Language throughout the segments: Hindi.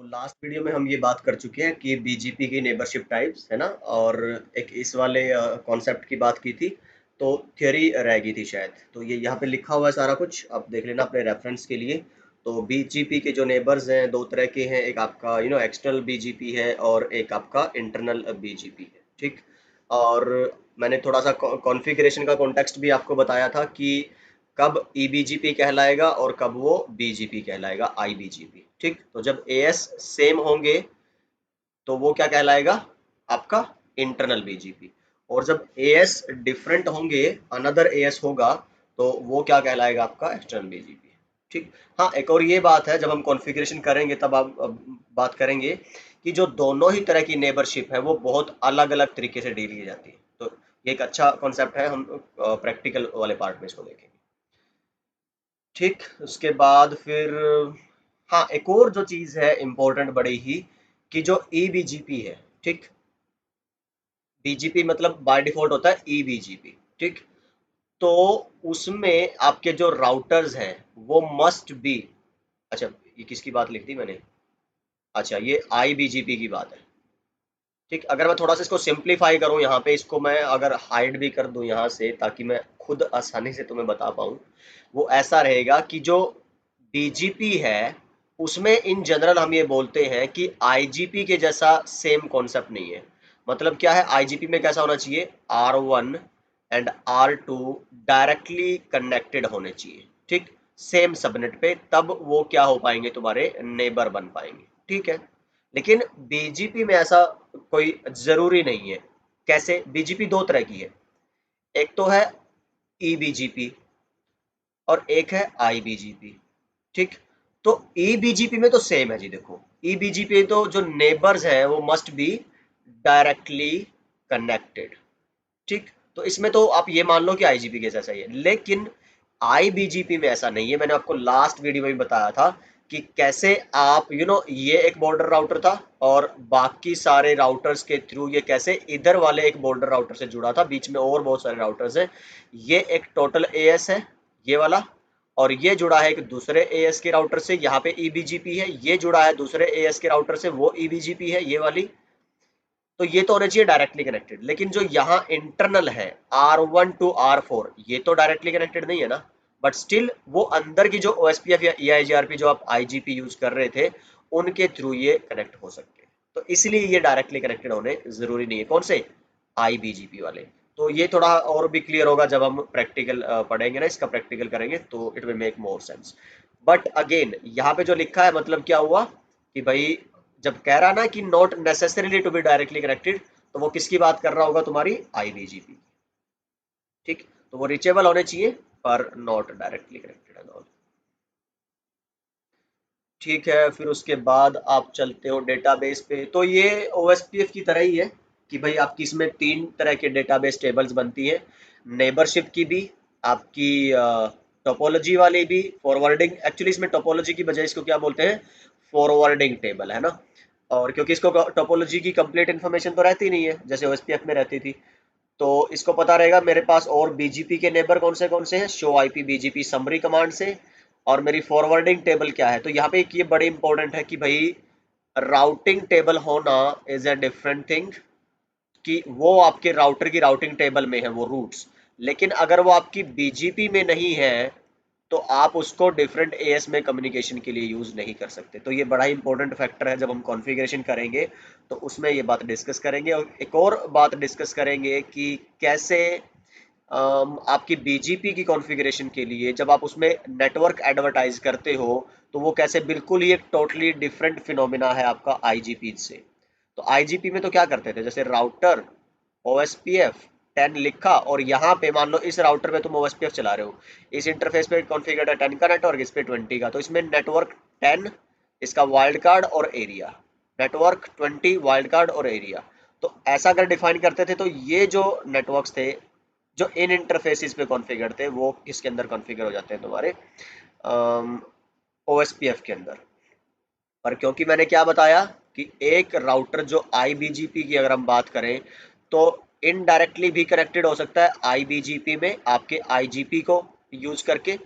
लास्ट वीडियो में हम ये बात कर चुके हैं कि बीजीपी की नेबरशिप टाइप्स है ना, और एक इस वाले कॉन्सेप्ट की बात की थी। तो थ्योरी रह गई थी शायद, तो ये यहाँ पे लिखा हुआ है सारा कुछ, आप देख लेना अपने रेफरेंस के लिए। तो बीजीपी के जो नेबर्स हैं दो तरह के हैं, एक आपका एक्सटर्नल बीजीपी है और एक आपका इंटरनल बीजीपी है, ठीक। और मैंने थोड़ा सा कॉन्फ़िगरेशन का कॉन्टेक्स्ट भी आपको बताया था कि कब ईबीजीपी कहलाएगा और कब वो बीजीपी कहलाएगा, आईबीजीपी, ठीक। तो जब एएस सेम होंगे तो वो क्या कहलाएगा, आपका इंटरनल बीजीपी। और जब एएस डिफरेंट होंगे, अनदर एएस होगा, तो वो क्या कहलाएगा, आपका एक्सटर्नल बीजीपी, ठीक। हाँ, एक और ये बात है, जब हम कॉन्फ़िगरेशन करेंगे तब आप बात करेंगे कि जो दोनों ही तरह की नेबरशिप है वो बहुत अलग अलग तरीके से डील की जाती है। तो ये एक अच्छा कॉन्सेप्ट है, हम प्रैक्टिकल वाले पार्ट में इसको देखेंगे, ठीक। उसके बाद फिर हाँ, एक और जो चीज़ है इम्पोर्टेंट बड़ी ही, कि जो ईबीजीपी है, ठीक। बीजीपी मतलब बाय डिफॉल्ट होता है ईबीजीपी, ठीक। तो उसमें आपके जो राउटर्स हैं वो मस्ट बी, अच्छा ये किसकी बात लिख दी मैंने, अच्छा ये आईबीजीपी की बात है, ठीक। अगर मैं थोड़ा सा इसको सिंप्लीफाई करूं, यहाँ पे इसको मैं अगर हाइड भी कर दूं यहाँ से, ताकि मैं खुद आसानी से तुम्हें बता पाऊं, वो ऐसा रहेगा कि जो बीजीपी है उसमें इन जनरल हम ये बोलते हैं कि आईजीपी के जैसा सेम कॉन्सेप्ट नहीं है। मतलब क्या है, आईजीपी में कैसा होना चाहिए, R1 and R2 directly connected होने चाहिए, ठीक, सेम सबनेट पे, तब वो क्या हो पाएंगे, तुम्हारे नेबर बन पाएंगे, ठीक है। लेकिन बीजीपी में ऐसा कोई जरूरी नहीं है। कैसे, बीजीपी दो तरह की है, एक तो है ईबीजीपी और एक है आईबीजीपी, ठीक। तो ईबीजीपी में तो सेम है जी, देखो ईबीजीपी तो जो नेबर्स है वो मस्ट बी डायरेक्टली कनेक्टेड, ठीक। तो इसमें तो आप ये मान लो कि आईजीपी के जैसा ही है, लेकिन आईबीजीपी में ऐसा नहीं है। मैंने आपको लास्ट वीडियो में भी बताया था कि कैसे आप ये एक बॉर्डर राउटर था और बाकी सारे राउटर्स के थ्रू ये कैसे इधर वाले एक बॉर्डर राउटर से जुड़ा था, बीच में और बहुत सारे राउटर्स हैं। ये एक टोटल एएस है, ये वाला, और ये जुड़ा है एक दूसरे एएस के राउटर से, यहाँ पे ईबीजीपी है, ये जुड़ा है दूसरे एएस के राउटर से, वो ईबीजीपी है ये वाली। तो ये तो होना चाहिए डायरेक्टली कनेक्टेड, लेकिन जो यहाँ इंटरनल है R1 टू R4, ये तो डायरेक्टली कनेक्टेड नहीं है ना, बट स्टिल वो अंदर की जो OSPF या EIGRP जो आप IGP यूज कर रहे थे, उनके थ्रू ये कनेक्ट हो सकते हैं। तो इसलिए ये डायरेक्टली कनेक्टेड होने जरूरी नहीं है, कौन से, IBGP वाले। तो ये थोड़ा और भी क्लियर होगा जब हम प्रैक्टिकल पढ़ेंगे ना, इसका प्रैक्टिकल करेंगे तो it will make more sense. But again यहाँ पे जो लिखा है, मतलब क्या हुआ कि भाई जब कह रहा ना कि not necessarily to be directly connected, तो वो किसकी बात कर रहा होगा, तुम्हारी आईबीजीपी, ठीक। तो वो रीचेबल होने चाहिए पर not directly connected and all, ठीक है। फिर उसके बाद आप चलते हो डेटाबेस पे, तो ये ओएसपीएफ की तरह ही है कि भाई आपकी इसमें तीन तरह के डेटाबेस टेबल्स बनती है, नेबरशिप की भी, आपकी टोपोलॉजी वाली भी, फॉरवर्डिंग, एक्चुअली इसमें टोपोलॉजी की बजाय इसको क्या बोलते हैं, फॉरवर्डिंग टेबल है ना। और क्योंकि इसको टोपोलॉजी की कंप्लीट इन्फॉर्मेशन तो रहती नहीं है जैसे ओएसपीएफ में रहती थी, तो इसको पता रहेगा मेरे पास और बीजीपी के नेबर कौन से हैं, show IP BGP summary command से, और मेरी फॉरवर्डिंग टेबल क्या है। तो यहाँ पे एक ये बड़ी इंपॉर्टेंट है कि भाई राउटिंग टेबल होना इज अ डिफरेंट थिंग, कि वो आपके राउटर की राउटिंग टेबल में है वो रूट्स, लेकिन अगर वो आपकी बीजीपी में नहीं है तो आप उसको डिफरेंट एएस में कम्युनिकेशन के लिए यूज नहीं कर सकते। तो ये बड़ा इंपॉर्टेंट फैक्टर है, जब हम कॉन्फ़िगरेशन करेंगे तो उसमें ये बात डिस्कस करेंगे। और एक और बात डिस्कस करेंगे कि कैसे आपकी बीजीपी की कॉन्फ़िगरेशन के लिए जब आप उसमें नेटवर्क एडवर्टाइज करते हो, तो वो कैसे बिल्कुल ही एक टोटली डिफरेंट फिनोमिना है आपका आईजीपी से। तो आईजीपी में तो क्या करते थे, जैसे राउटर ओएसपीएफ 10 लिखा, और यहाँ पे मान लो इस राउटर पे तुम ओएसपीएफ चला रहे हो, इस इंटरफेस पे कॉन्फ़िगर्ड है 10 का नेटवर्क, इस पे 20 का, तो इसमें नेटवर्क 10, इसका वाइल्ड कार्ड और एरिया, नेटवर्क 20 वाइल्ड कार्ड और एरिया। तो ऐसा अगर डिफाइन करते थे तो ये जो नेटवर्क्स थे जो इन इंटरफेसिस पे कॉन्फ़िगर थे, वो किसके अंदर कॉन्फ़िगर हो जाते हैं, तुम्हारे ओएसपीएफ के अंदर। पर क्योंकि मैंने क्या बताया कि एक राउटर जो आईबीजीपी की अगर हम बात करें तो इनडायरेक्टली भी कनेक्टेड हो सकता है आईबीजीपी में आपके आईजीपी को यूज करके।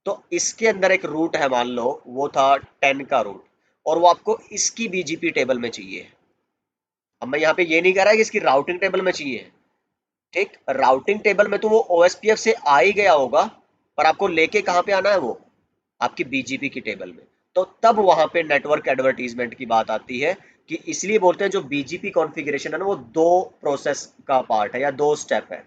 तो इसके अंदर एक रूट है, मान लो वो था 10 का रूट, और वो आपको इसकी बीजीपी टेबल में चाहिए। अब मैं यहाँ पे ये नहीं कह रहा कि इसकी राउटिंग टेबल में चाहिए, ठीक, राउटिंग टेबल में तो वो ओएसपीएफ से आ ही गया होगा, पर आपको लेके कहाँ पे आना है, वो आपकी बीजीपी की टेबल में। तो तब वहां पे नेटवर्क एडवर्टीजमेंट की बात आती है कि इसलिए बोलते हैं जो बीजीपी कॉन्फ़िगरेशन है ना, वो दो प्रोसेस का पार्ट है या दो स्टेप है।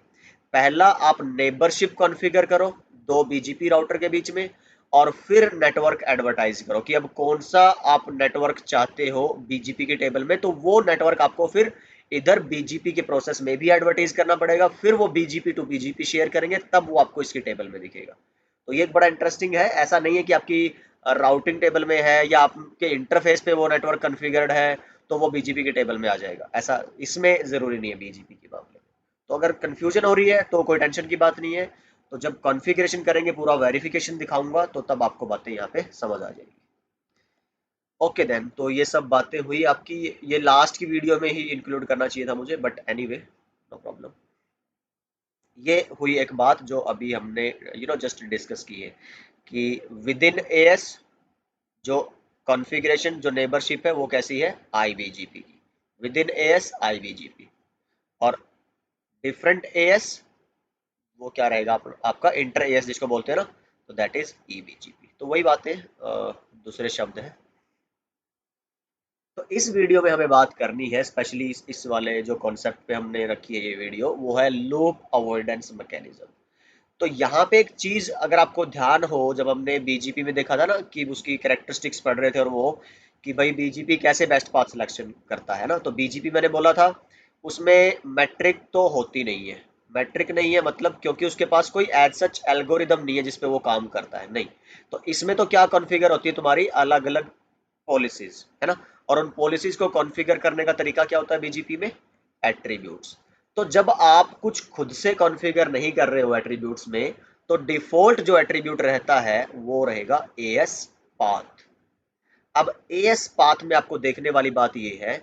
पहला आप नेबरशिप कॉन्फ़िगर करो दो बीजीपी राउटर के बीच में, और फिर नेटवर्क एडवर्टाइज करो कि अब कौन सा आप नेटवर्क चाहते हो बीजीपी के टेबल में, तो वो नेटवर्क आपको फिर इधर बीजीपी के प्रोसेस में भी एडवर्टाइज करना पड़ेगा, फिर वो बीजीपी टू बीजीपी शेयर करेंगे, तब वो आपको इसकी टेबल में दिखेगा। तो ये एक बड़ा इंटरेस्टिंग है, ऐसा नहीं है कि आपकी राउटिंग टेबल में है या आपके इंटरफेस पे वो नेटवर्क कॉन्फ़िगर्ड है तो वो बीजीपी के टेबल में आ जाएगा, ऐसा इसमें जरूरी नहीं है बीजीपी के मामले में। तो अगर कंफ्यूजन हो रही है तो कोई टेंशन की बात नहीं है, तो जब कॉन्फ़िगरेशन करेंगे पूरा वेरिफिकेशन दिखाऊंगा तो तब आपको बातें यहाँ पे समझ आ जाएगी। ओके देन, तो ये सब बातें हुई आपकी, ये लास्ट की वीडियो में ही इंक्लूड करना चाहिए था मुझे, बट एनीवे नो प्रॉब्लम। ये हुई एक बात जो अभी हमने जस्ट डिस्कस की है कि विद इन एएस जो कॉन्फ़िगरेशन जो नेबरशिप है वो कैसी है, आईबीजीपी की, विद इन एएस आईबीजीपी, और डिफरेंट एएस वो क्या रहेगा आपका इंटर एएस जिसको बोलते हैं ना, तो दैट इज ईबीजीपी। तो वही बातें दूसरे शब्द हैं। तो इस वीडियो में हमें बात करनी है स्पेशली इस वाले जो कॉन्सेप्ट पे हमने रखी है ये वीडियो, वो है लूप अवॉइडेंस मैकेनिज्म। तो यहाँ पे एक चीज अगर आपको ध्यान हो, जब हमने बीजीपी में देखा था ना कि उसकी कैरेक्टरिस्टिक्स पढ़ रहे थे, और वो कि भाई बीजीपी कैसे बेस्ट पाथ सिलेक्शन करता है ना, तो बीजीपी मैंने बोला था उसमें मैट्रिक तो होती नहीं है। मैट्रिक नहीं है मतलब क्योंकि उसके पास कोई एज सच एल्गोरिदम नहीं है जिसपे वो काम करता है, नहीं। तो इसमें तो क्या कॉन्फ़िगर होती है, तुम्हारी अलग अलग पॉलिसीज है ना, और उन पॉलिसीज को कॉन्फ़िगर करने का तरीका क्या होता है बीजीपी में, एट्रीब्यूट्स। तो जब आप कुछ खुद से कॉन्फ़िगर नहीं कर रहे हो एट्रीब्यूट्स में, तो डिफॉल्ट जो एट्रीब्यूट रहता है वो रहेगा एएस पाथ। अब एएस पाथ में आपको देखने वाली बात ये है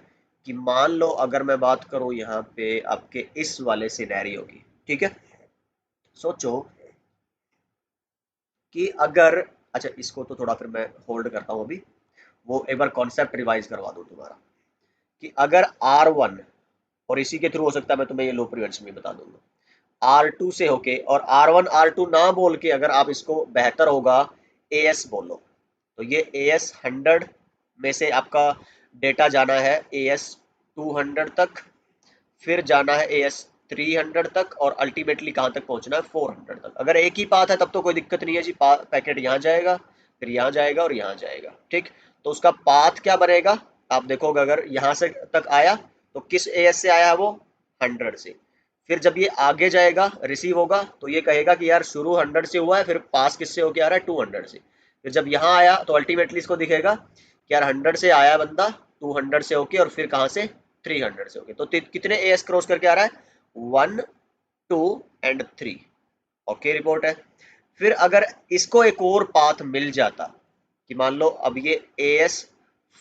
कि मान लो अगर मैं बात करूं यहाँ पे आपके इस वाले सिनेरियो की, ठीक है, सोचो कि अगर, अच्छा इसको तो थोड़ा फिर मैं होल्ड करता हूँ अभी, वो एक बार कॉन्सेप्ट रिवाइज करवा दूं तुम्हारा, कि अगर R1, और इसी के थ्रू हो सकता है मैं तुम्हें ये लो प्रिवेंशन भी बता दूंगा, R2 से होके, और R1 R2 ना बोल के अगर आप इसको बेहतर होगा AS बोलो, तो ये AS 100 में से आपका डेटा जाना है AS 200 तक, फिर जाना है AS 300 तक, और अल्टीमेटली कहाँ तक पहुंचना है 400 तक। अगर एक ही पाथ है तब तो कोई दिक्कत नहीं है जी, पैकेट यहाँ जाएगा, फिर यहाँ जाएगा और यहाँ जाएगा, ठीक। तो उसका पाथ क्या बनेगा, आप देखोगे अगर यहाँ से तक आया तो किस AS से आया है वो, 100 से। फिर जब ये आगे जाएगा रिसीव होगा तो ये कहेगा कि यार शुरू 100 से हुआ है, फिर पास किससे होके आ रहा है, 200 से। फिर जब यहाँ आया तो अल्टीमेटली इसको दिखेगा कि यार 100 से आया बंदा, 200 से होके, और फिर कहाँ से, 300 से होके। तो कितने एएस क्रॉस करके आ रहा है, 1 2 एंड 3। ओके रिपोर्ट है। फिर अगर इसको एक और पाथ मिल जाता कि मान लो अब ये एएस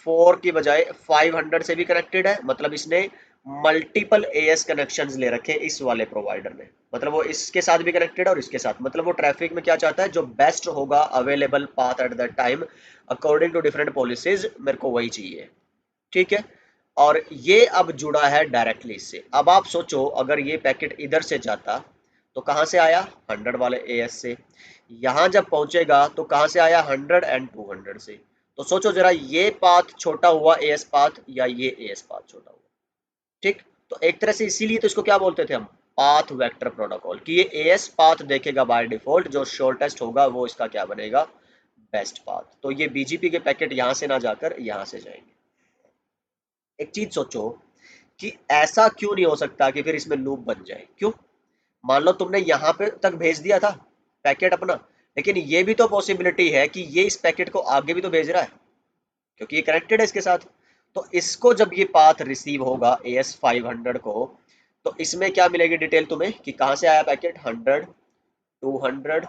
4 की बजाय 500 से भी कनेक्टेड है, मतलब इसने मल्टीपल एएस कनेक्शंस ले रखे इस वाले प्रोवाइडर ने, मतलब वो इसके साथ भी कनेक्टेड है और इसके साथ, मतलब वो ट्रैफिक में क्या चाहता है, जो बेस्ट होगा available path at that time according to different policies, मेरे को वही चाहिए, ठीक है। और ये अब जुड़ा है डायरेक्टली इससे। अब आप सोचो अगर ये पैकेट इधर से जाता तो कहां से आया, 100 वाले एएस से। यहां जब पहुंचेगा तो कहां से आया, 100 एंड 200 से। तो सोचो जरा, ये पाथ छोटा हुआ एएस पाथ या ये एएस पाथ छोटा हुआ, ठीक। तो एक तरह से इसीलिए तो इसको क्या बोलते थे हम, पाथ वेक्टर प्रोटोकॉल, कि ये एएस पाथ देखेगा बाय डिफॉल्ट, जो शॉर्टेस्ट होगा वो इसका क्या बनेगा, बेस्ट पाथ। तो ये बीजीपी के पैकेट यहां से ना जाकर यहां से जाएंगे। एक चीज सोचो कि ऐसा क्यों नहीं हो सकता कि फिर इसमें लूप बन जाए, क्यों, मान लो तुमने यहाँ पे तक भेज दिया था पैकेट अपना, लेकिन ये भी तो पॉसिबिलिटी है कि ये इस पैकेट को आगे भी तो भेज रहा है क्योंकि ये कनेक्टेड है इसके साथ। तो इसको जब ये पाथ रिसीव होगा AS 500 को, तो इसमें क्या मिलेगी डिटेल तुम्हें कि कहाँ से आया पैकेट, 100 200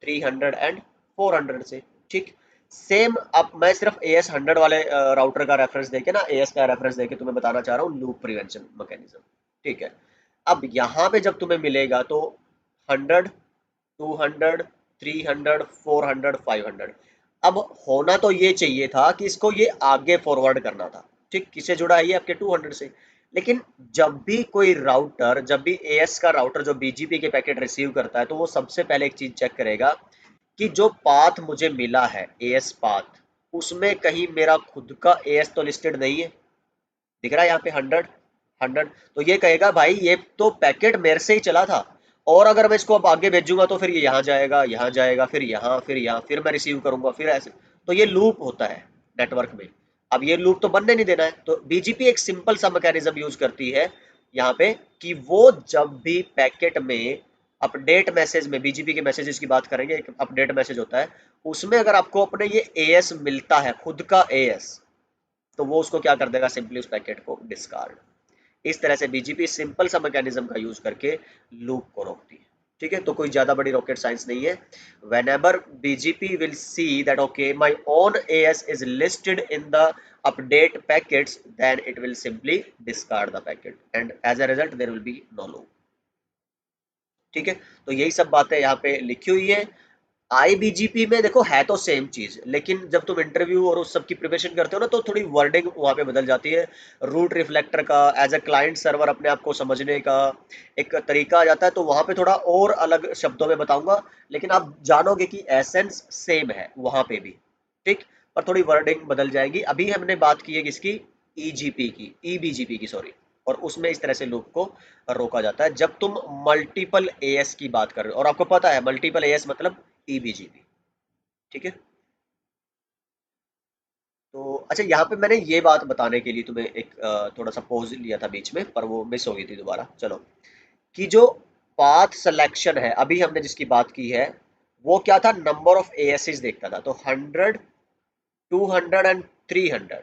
300 एंड 400 से, ठीक। सेम अब मैं सिर्फ AS 100 वाले राउटर का रेफरेंस देके ना, AS का रेफरेंस देके तुम्हें बताना चाह रहा हूँ लूप प्रिवेंशन मैकेनिज्म, ठीक है। अब यहाँ पे जब तुम्हें मिलेगा तो 100 200 300 400 500, अब होना तो ये चाहिए था कि इसको ये आगे फॉरवर्ड करना था, ठीक, किससे जुड़ा है ये आपके 200 से। लेकिन जब भी कोई राउटर, जब भी एएस का राउटर जो बीजीपी के पैकेट रिसीव करता है, तो वो सबसे पहले एक चीज चेक करेगा कि जो पाथ मुझे मिला है एएस पाथ, उसमें कहीं मेरा खुद का एएस तो लिस्टेड नहीं है। दिख रहा है यहाँ पे 100 तो ये कहेगा भाई ये तो पैकेट मेरे से ही चला था, और अगर मैं इसको अब आगे भेजूंगा तो फिर ये यहाँ जाएगा, यहाँ जाएगा, फिर यहाँ, फिर यहाँ, फिर मैं रिसीव करूंगा, फिर ऐसे। तो ये लूप होता है नेटवर्क में। अब ये लूप तो बनने नहीं देना है, तो बीजीपी एक सिंपल सा मैकेनिज्म यूज करती है यहाँ पे कि वो जब भी पैकेट में अपडेट मैसेज में, बीजीपी के मैसेजेस की बात करेंगे, एक अपडेट मैसेज होता है, उसमें अगर आपको अपने ये एएस मिलता है, खुद का एएस, तो वो उसको क्या कर देगा, सिंपली उस पैकेट को डिस्कार्ड। इस तरह से बीजीपी सिंपल सा मैकेनिज्म का यूज करके लूप को रोकती है। ठीक है, तो कोई ज्यादा बड़ी रॉकेट साइंस नहीं है। whenever BGP will see that okay my own AS is listed in the update packets, then it will simply discard the packet and as a result there will be no loop। ठीक है, तो यही सब बातें यहाँ पे लिखी हुई है। आईबीजीपी में देखो है तो सेम चीज, लेकिन जब तुम इंटरव्यू और उस सब की प्रिपरेशन करते हो ना, तो थोड़ी वर्डिंग वहां पे बदल जाती है। रूट रिफ्लेक्टर का एज अ क्लाइंट सर्वर अपने आप को समझने का एक तरीका आ जाता है, तो वहां पे थोड़ा और अलग शब्दों में बताऊंगा, लेकिन आप जानोगे कि एसेंस सेम है वहां पे भी। ठीक, पर थोड़ी वर्डिंग बदल जाएगी। अभी हमने बात की है किसकी, ईजीपी की, ईबीजीपी की सॉरी। और उसमें इस तरह से लूप को रोका जाता है जब तुम मल्टीपल एएस की बात कर रहे हो, और आपको पता है मल्टीपल एएस मतलब ईबीजीपी। ठीक है, तो अच्छा यहाँ पे मैंने ये बात बताने के लिए तुम्हें एक थोड़ा सा पॉज लिया था बीच में, पर वो मिस हो गई थी दोबारा। चलो, कि जो पाथ सिलेक्शन है अभी हमने जिसकी बात की है, वो क्या था, नंबर ऑफ एएसएस देखता था। तो 100, 200 एंड 300,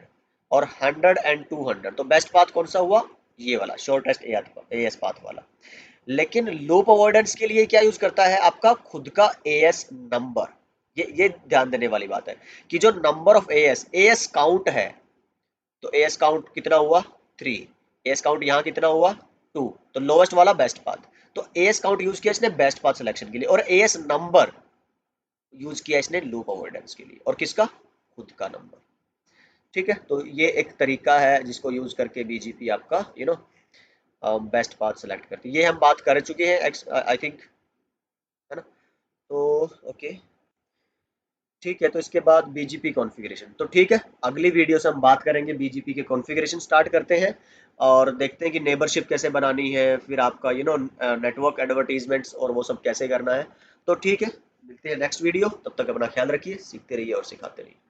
और 100 एंड 200, तो बेस्ट पाथ कौन सा हुआ, ये वाला शॉर्टेस्ट एएस पाथ वाला। लेकिन लूप अवॉइडेंस के लिए क्या यूज करता है, आपका खुद का एएस नंबर। ये ध्यान देने वाली बात है कि जो number of as, as count है, तो एएस काउंट कितना हुआ 3, एएस काउंट यहाँ कितना हुआ 2, तो लोवेस्ट वाला बेस्ट पाथ। तो एएस काउंट यूज किया इसने बेस्ट पाथ सिलेक्शन के लिए, और एएस नंबर यूज किया इसने लूप अवॉइडेंस के लिए, और किसका, खुद का नंबर। ठीक है, तो ये एक तरीका है जिसको यूज करके बीजीपी आपका बेस्ट पाथ सेलेक्ट करती है। ये हम बात कर चुके हैं आई थिंक, है ना। तो ओके, ठीक है, तो इसके बाद बीजीपी कॉन्फ़िगरेशन, तो ठीक है, अगली वीडियो से हम बात करेंगे बीजीपी के कॉन्फ़िगरेशन स्टार्ट करते हैं, और देखते हैं कि नेबरशिप कैसे बनानी है, फिर आपका नेटवर्क एडवर्टीजमेंट्स और वो सब कैसे करना है। तो ठीक है, मिलते हैं नेक्स्ट वीडियो, तब तक अपना ख्याल रखिए, सीखते रहिए और सिखाते रहिए।